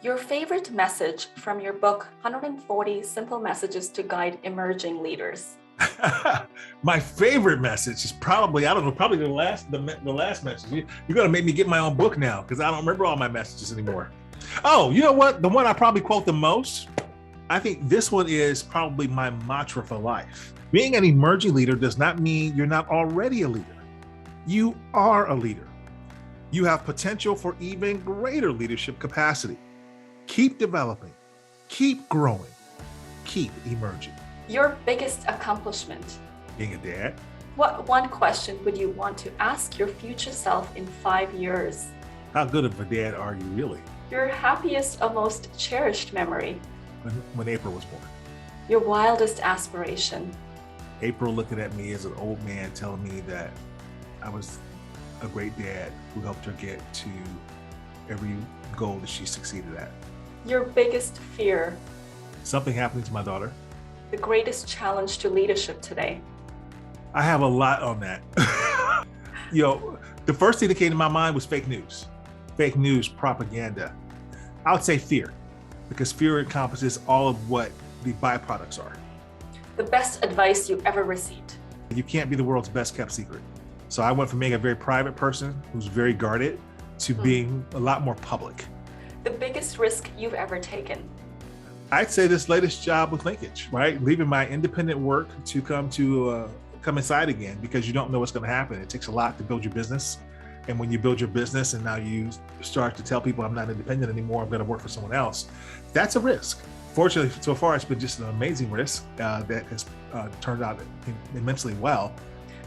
Your favorite message from your book, 140 Simple Messages to Guide Emerging Leaders. My favorite message is probably, I don't know, probably the last message. You're going to make me get my own book now because I don't remember all my messages anymore. Oh, you know what? The one I probably quote the most, I think this one is probably my mantra for life. Being an emerging leader does not mean you're not already a leader. You are a leader. You have potential for even greater leadership capacity. Keep developing, keep growing, keep emerging. Your biggest accomplishment. Being a dad. What one question would you want to ask your future self in 5 years? How good of a dad are you really? Your happiest or most cherished memory. When April was born. Your wildest aspiration. April looking at me as an old man telling me that I was a great dad who helped her get to every goal that she succeeded at. Your biggest fear. Something happening to my daughter. The greatest challenge to leadership today. I have a lot on that. The first thing that came to my mind was fake news, propaganda. I would say fear, because fear encompasses all of what the byproducts are. The best advice you ever received. You can't be the world's best kept secret. So I went from being a very private person who's very guarded to being a lot more public. The biggest risk you've ever taken. I'd say this latest job with Linkage, right? Leaving my independent work to come inside again, because you don't know what's going to happen. It takes a lot to build your business. And when you build your business and now you start to tell people I'm not independent anymore, I'm going to work for someone else, that's a risk. Fortunately, so far, it's been just an amazing risk that has turned out immensely well.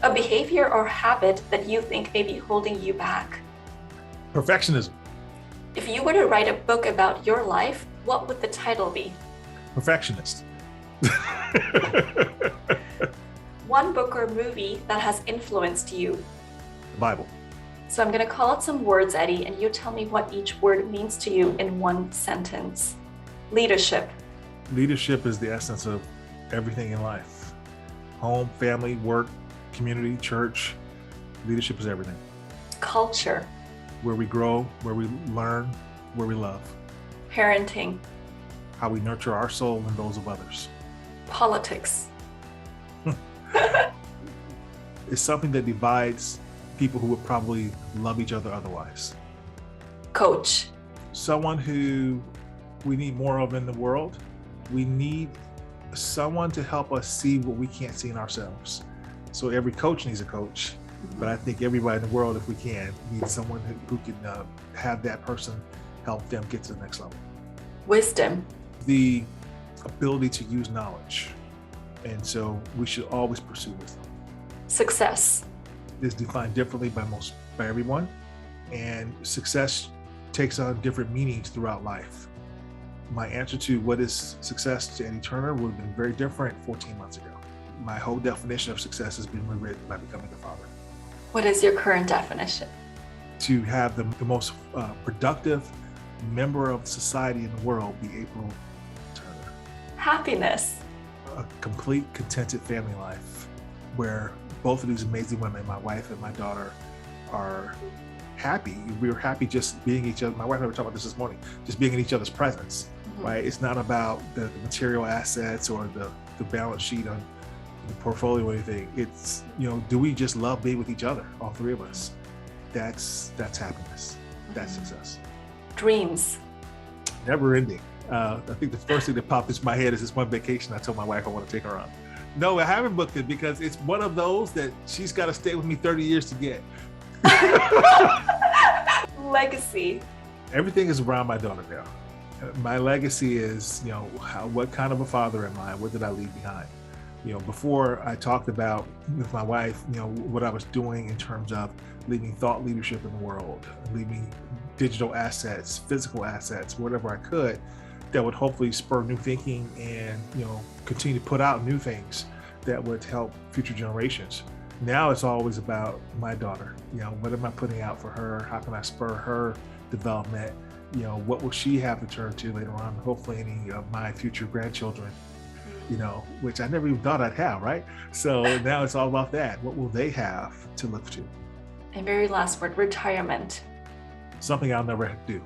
A behavior or habit that you think may be holding you back. Perfectionism. If you were to write a book about your life, what would the title be? Perfectionist. One book or movie that has influenced you. The Bible. So I'm going to call out some words, Eddie, and you tell me what each word means to you in one sentence. Leadership. Leadership is the essence of everything in life. Home, family, work, community, church. Leadership is everything. Culture. Where we grow, where we learn, where we love. Parenting. How we nurture our soul and those of others. Politics. It's something that divides people who would probably love each other otherwise. Coach. Someone who we need more of in the world. We need someone to help us see what we can't see in ourselves. So every coach needs a coach, but I think everybody in the world, if we can, needs someone who can have that person help them get to the next level. Wisdom. The ability to use knowledge. And so we should always pursue wisdom. Success. Is defined differently by everyone, and success takes on different meanings throughout life. My answer to what is success to Eddie Turner would have been very different 14 months ago. My whole definition of success has been rewritten by becoming a father. What is your current definition? To have the most productive member of society in the world be April Turner. Happiness. A complete, contented family life where both of these amazing women, my wife and my daughter, are happy. We were happy just being each other. My wife and I were talking about this morning, just being in each other's presence, right? It's not about the material assets or the balance sheet on the portfolio or anything. It's, do we just love being with each other, all three of us? That's happiness. That's success. Dreams. Never ending. I think the first thing that popped into my head is this one vacation I told my wife I want to take her on. No, I haven't booked it because it's one of those that she's got to stay with me 30 years to get. Legacy. Everything is around my daughter now. My legacy is, what kind of a father am I? What did I leave behind? Before I talked about with my wife, what I was doing in terms of leaving thought leadership in the world, leaving digital assets, physical assets, whatever I could, that would hopefully spur new thinking and, continue to put out new things that would help future generations. Now it's always about my daughter. What am I putting out for her? How can I spur her development? What will she have to turn to later on? Hopefully any of my future grandchildren, which I never even thought I'd have, right? So now it's all about that. What will they have to look to? And very last word, retirement. Something I'll never do.